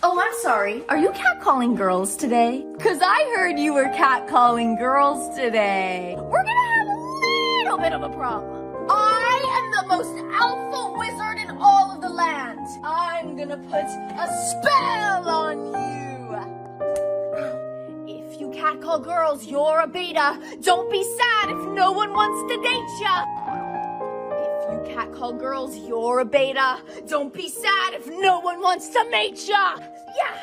Oh, I'm sorry. Are you catcalling girls today? Cause I heard you were catcalling girls today. We're gonna have a little bit of a problem. I am the most alpha wizard in all of the land. I'm gonna put a spell on you. If you catcall girls, you're a beta. Don't be sad if no one wants to date ya. If you catcall girls, you're a beta. Don't be sad if no one wants to mate ya. Yeah.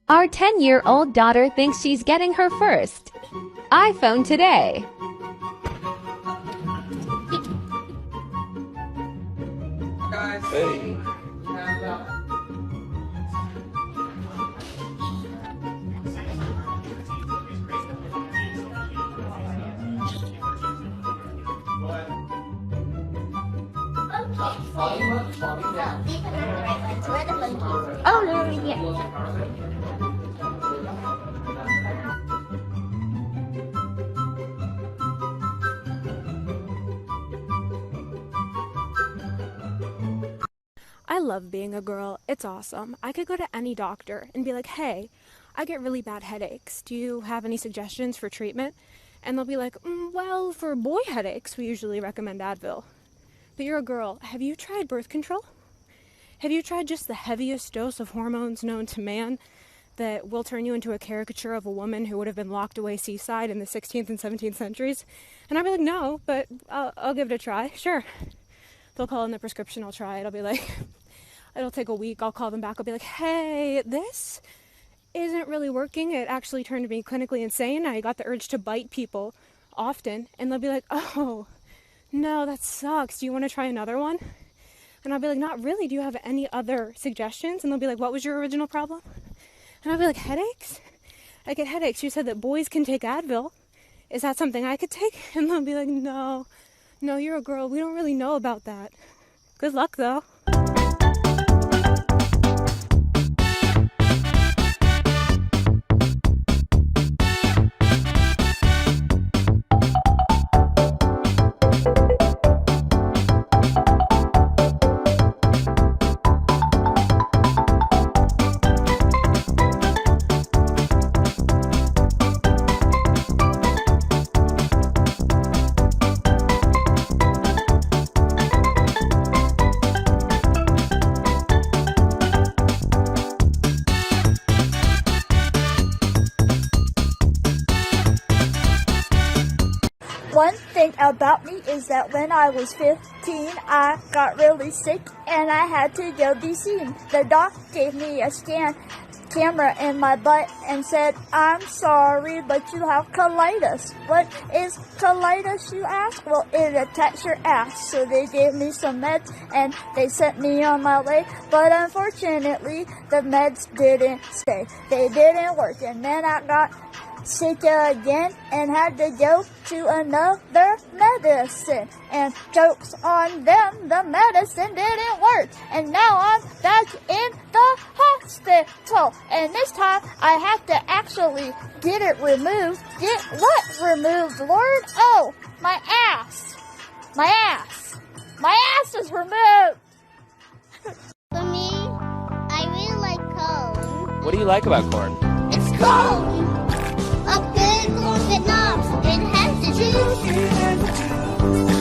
Our 10-year-old daughter thinks she's getting her first iPhone today. Guys, Hey. Oh, no, yeah. I love being a girl. It's awesome. I could go to any doctor and be like, hey, I get really bad headaches. Do you have any suggestions for treatment? And they'll be like, well, for boy headaches, we usually recommend Advil. But you're a girl. Have you tried birth control? Have you tried just the heaviest dose of hormones known to man that will turn you into a caricature of a woman who would have been locked away seaside in the 16th and 17th centuries? And I'll be like, no, but I'll give it a try. Sure. They'll call in the prescription. I'll try it. I'll be like, it'll take a week. I'll call them back. I'll be like, hey, this isn't really working. It actually turned me clinically insane. I got the urge to bite people often. And they'll be like, oh, no, that sucks. Do you want to try another one? And I'll be like, not really. Do you have any other suggestions? And they'll be like, what was your original problem? And I'll be like, headaches? I get headaches. You said that boys can take Advil. Is that something I could take? And they'll be like, no, you're a girl. We don't really know about that. Good luck, though. One thing about me is that when I was 15, I got really sick and I had to go be seen. The doc gave me a camera in my butt and said, I'm sorry, but you have colitis. What is colitis, you ask? Well, it attacks your ass. So they gave me some meds and they sent me on my way. But unfortunately, the meds didn't stay. They didn't work. And then I got sick again and had to go to another medicine. And jokes on them, the medicine didn't work. And now I'm back in the hospital. And this time I have to actually get it removed. Get what removed, Lord? Oh, my ass. My ass. My ass is removed. For me, I really like corn. What do you like about corn? It's corn! A big corn that knobs. It has the juice.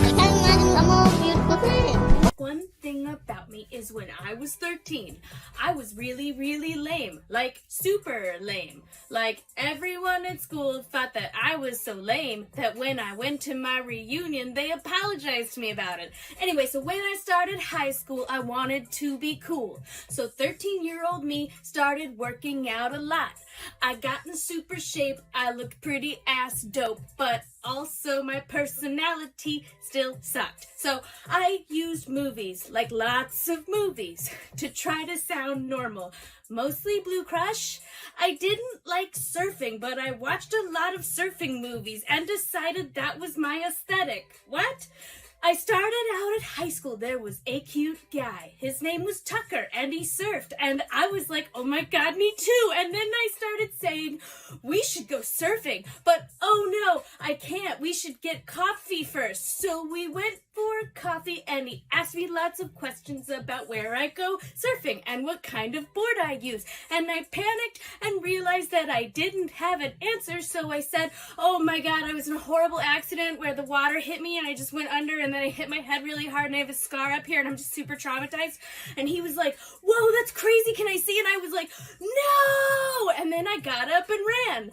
I can imagine a more beautiful thing. One thing about me is when I was 13, I was really, really lame. Like, super lame. Like, everyone at school thought that I was so lame that when I went to my reunion, they apologized to me about it. Anyway, so when I started high school, I wanted to be cool. So 13-year-old me started working out a lot. I got in super shape, I looked pretty ass dope, but also my personality still sucked. So I used movies, like lots of movies, to try to sound normal. Mostly Blue Crush. I didn't like surfing, but I watched a lot of surfing movies and decided that was my aesthetic. What? I started out at high school. There was a cute guy. His name was Tucker, and he surfed. And I was like, oh my god, me too. And then I started saying, we should go surfing. But oh no, I can't. We should get coffee first. So we went for coffee, and he asked me lots of questions about where I go surfing and what kind of board I use. And I panicked and realized that I didn't have an answer. So I said, oh my god, I was in a horrible accident where the water hit me and I just went under, and then I hit my head really hard and I have a scar up here and I'm just super traumatized. And he was like, whoa, that's crazy, can I see? And I was like, no! And then I got up and ran.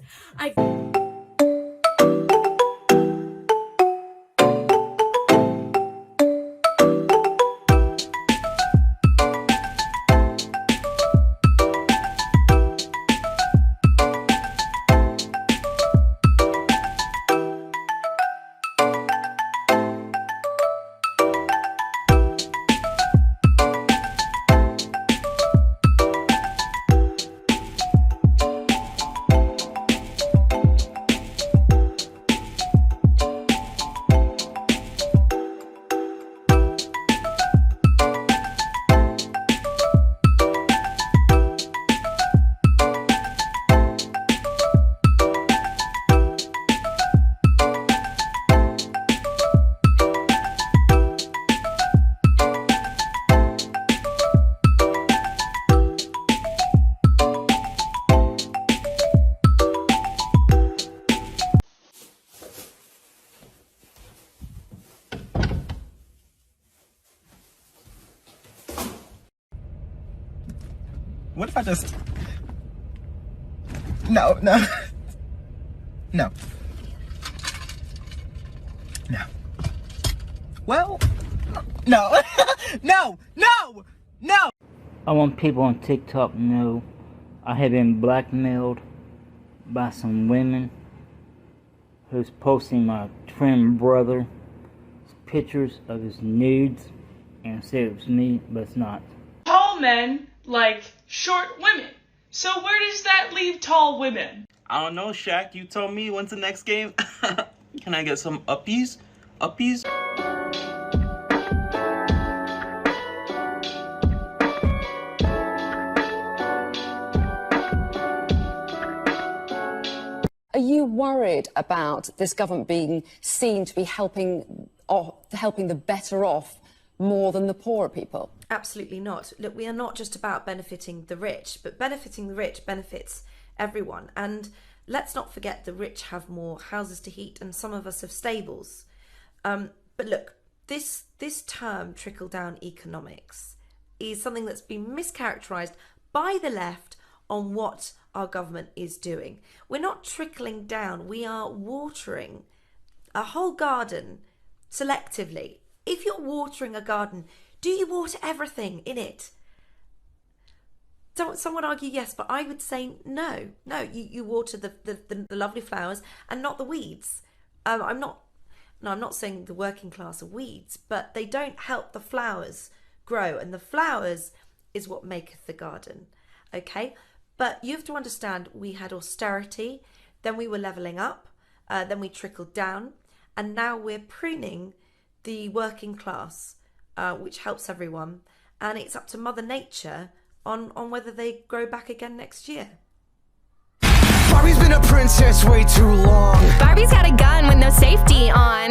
What if I just... No. No. Well, no. No! I want people on TikTok to know I have been blackmailed by some women who's posting my twin brother pictures of his nudes and said it was me, but it's not. Tall men like short women. So where does that leave tall women? I don't know, Shaq. You told me when's the next game. Can I get some uppies? Are you worried about this government being seen to be helping the better off more than the poorer people? Absolutely not. Look, we are not just about benefiting the rich, but benefiting the rich benefits everyone. And let's not forget the rich have more houses to heat and some of us have stables. But look, this term trickle-down economics is something that's been mischaracterised by the left on what our government is doing. We're not trickling down, we are watering a whole garden selectively. If you're watering a garden, do you water everything in it? Some would argue yes, but I would say no. No, you water the lovely flowers and not the weeds. I'm not saying the working class are weeds, but they don't help the flowers grow, and the flowers is what maketh the garden. Okay? But you have to understand, we had austerity, then we were levelling up, then we trickled down, and now we're pruning the working class, which helps everyone, and it's up to Mother Nature on whether they grow back again next year. Barbie's been a princess way too long. Barbie's got a gun with no safety on.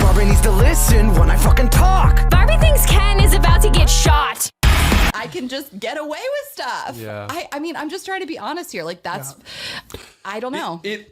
Barbie needs to listen when I fucking talk. Barbie thinks Ken is about to get shot. I can just get away with stuff. Yeah. I mean, I'm just trying to be honest here. Like, that's, I don't know. It's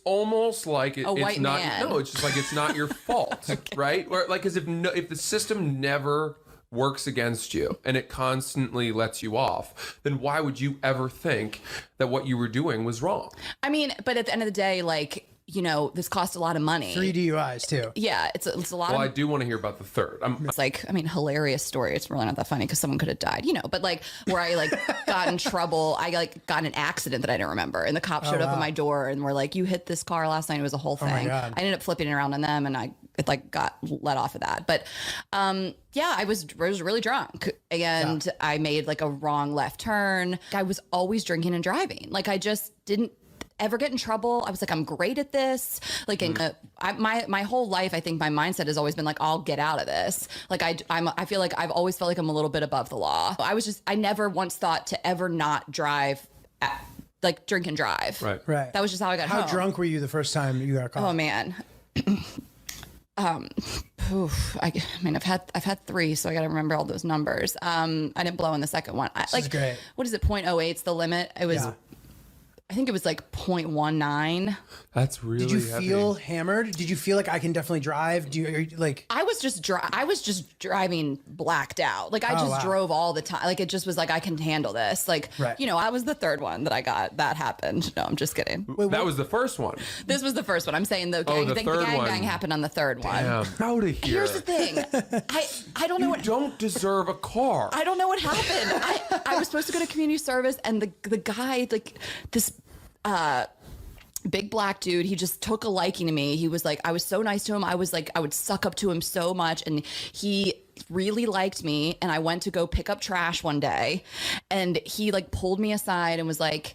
almost like a white it's not. man. No, it's just like it's not your fault, right? Or like as if the system never works against you and it constantly lets you off, then why would you ever think that what you were doing was wrong? I mean, but at the end of the day, like, you know, this cost a lot of money. 3 DUIs too. Yeah, it's a lot Well, of. I do want to hear about the third. It's like, I mean, hilarious story. It's really not that funny because someone could have died, you know. But like, where I like got in trouble, I like got in an accident that I didn't remember, and the cops showed up at my door and were like, "You hit this car last night." It was a whole thing. Oh my God. I ended up flipping it around on them, and it like got let off of that. But yeah, I was really drunk, and I made like a wrong left turn. I was always drinking and driving. Like I just didn't ever get in trouble. I was like, I'm great at this. Like, my whole life, I think my mindset has always been like, I'll get out of this. Like, I feel like I've always felt like I'm a little bit above the law. I never once thought to ever not drive, like drink and drive. Right. That was just how I got home. How drunk were you the first time you got caught? Oh man. I mean, I've had 3, so I got to remember all those numbers. I didn't blow in the second one. This is great. What is it? 0.08's the limit. It was. I think it was like 0.19. That's really. Did you heavy. feel hammered? Did you feel like I can definitely drive? Like? I was just driving blacked out. Like I just drove all the time. Like it just was like I can handle this. Like you know, I was the third one that I got. That happened. No, I'm just kidding. That was the first one. This was the first one. I'm saying the gang, the the third one. gang happened on the third one. Damn, out of here. Here's the thing. I don't know what. You don't deserve a car. I don't know what happened. I was supposed to go to community service, and the guy, like this big black dude, he just took a liking to me. He was like, I was so nice to him. I was like, I would suck up to him so much, and he really liked me. And I went to go pick up trash one day, and he like pulled me aside and was like,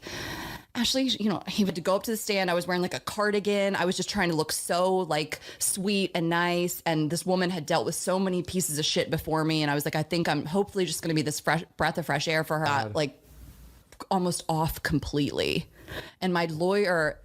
Ashley, you know, he had to go up to the stand. I was wearing like a cardigan. I was just trying to look so like sweet and nice. And this woman had dealt with so many pieces of shit before me. And I was like, I think I'm hopefully just going to be this breath of fresh air for her. Like almost off completely. And my lawyer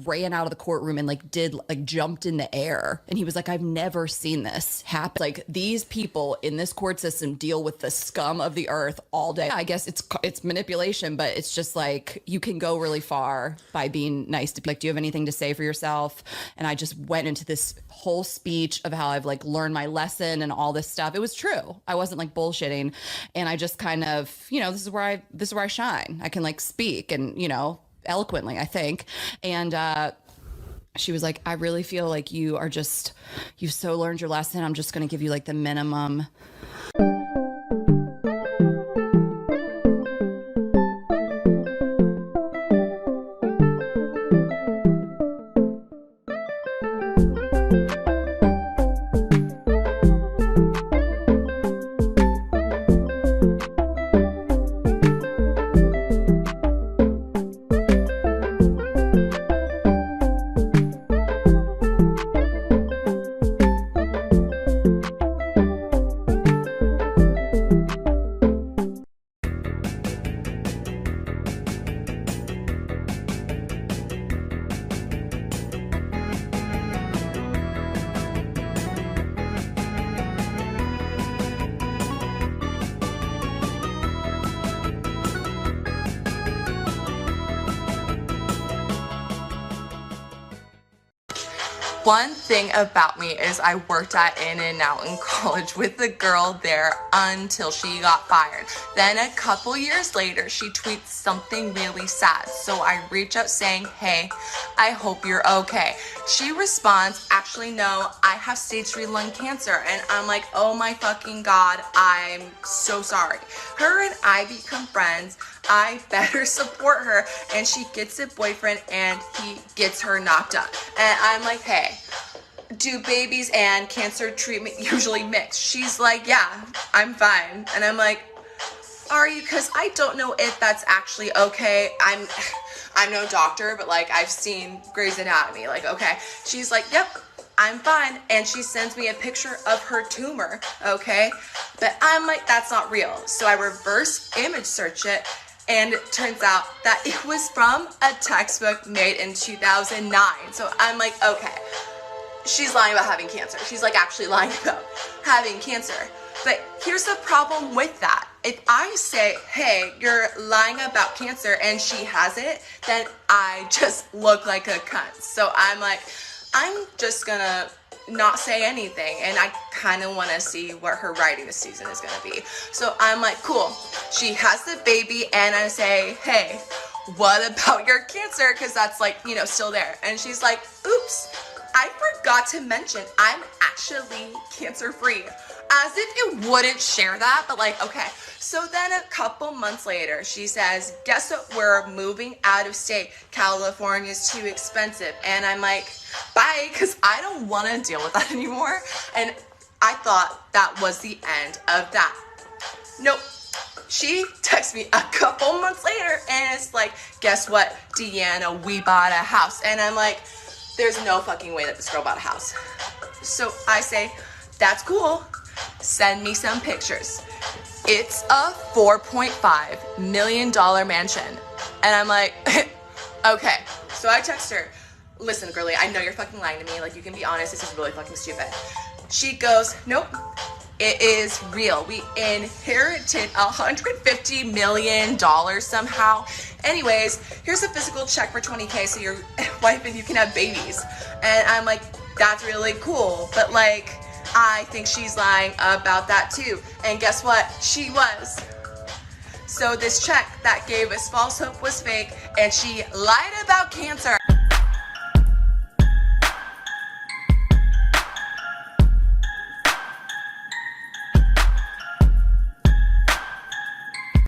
ran out of the courtroom and jumped in the air, and he was like, I've never seen this happen. Like these people in this court system deal with the scum of the earth all day. I guess it's manipulation, but it's just like you can go really far by being nice to like, do you have anything to say for yourself? And I just went into this whole speech of how I've like learned my lesson and all this stuff. It was true. I wasn't like bullshitting, and I just kind of, you know, this is where I shine. I can like speak and, you know, eloquently, I think. And she was like, I really feel like you've so learned your lesson. I'm just going to give you like the minimum. One thing about me is I worked at In-N-Out in college with the girl there until she got fired. Then a couple years later, she tweets something really sad. So I reach out saying, hey, I hope you're okay. She responds, actually, no, I have stage 3 lung cancer. And I'm like, oh my fucking God, I'm so sorry. Her and I become friends. I better support her, and she gets a boyfriend and he gets her knocked up. And I'm like, hey, do babies and cancer treatment usually mix? She's like, yeah, I'm fine. And I'm like, are you? Because I don't know if that's actually okay. I'm no doctor, but like I've seen Grey's Anatomy. Like, okay. She's like, yep, I'm fine. And she sends me a picture of her tumor, okay? But I'm like, that's not real. So I reverse image search it, and it turns out that it was from a textbook made in 2009. So I'm like, okay, she's lying about having cancer. She's like actually lying about having cancer. But here's the problem with that. If I say, hey, you're lying about cancer and she has it, then I just look like a cunt. So I'm like, I'm just gonna not say anything, and I kind of want to see what her writing this season is gonna be. So I'm like, cool, she has the baby, and I say, hey, what about your cancer? Because that's like, you know, still there. And she's like, oops, I forgot to mention I'm actually cancer free. As if it wouldn't share that, but like, okay. So then a couple months later, she says, guess what? We're moving out of state. California's too expensive. And I'm like, bye, because I don't want to deal with that anymore. And I thought that was the end of that. Nope. She texts me a couple months later and it's like, guess what, Deanna, we bought a house. And I'm like, there's no fucking way that this girl bought a house. So I say, that's cool. Send me some pictures. It's a $4.5 million mansion. And I'm like, okay. So I text her, listen, girlie, I know you're fucking lying to me. Like, you can be honest, this is really fucking stupid. She goes, nope, it is real. We inherited $150 million somehow. Anyways, here's a physical check for $20K so your wife and you can have babies. And I'm like, that's really cool. But like, I think she's lying about that too. And guess what? She was. So this check that gave us false hope was fake, and she lied about cancer.